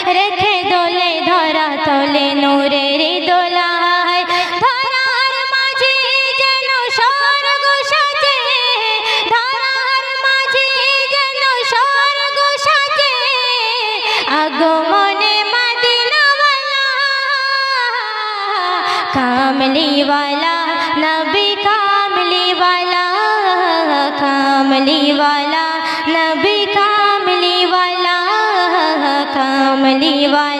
রেখে দোলে ধরা তোলে নূরের দোলায়। ধরার মাঝে যেন স্বর্গ সাজে, ধরার মাঝে যেন স্বর্গ সাজে, আগমনে মদিনাওয়ালা কামলিওয়ালা নবী কামলিওয়ালা, কামলিওয়ালা নবী কামলিওয়ালা, কামলিওয়ালা।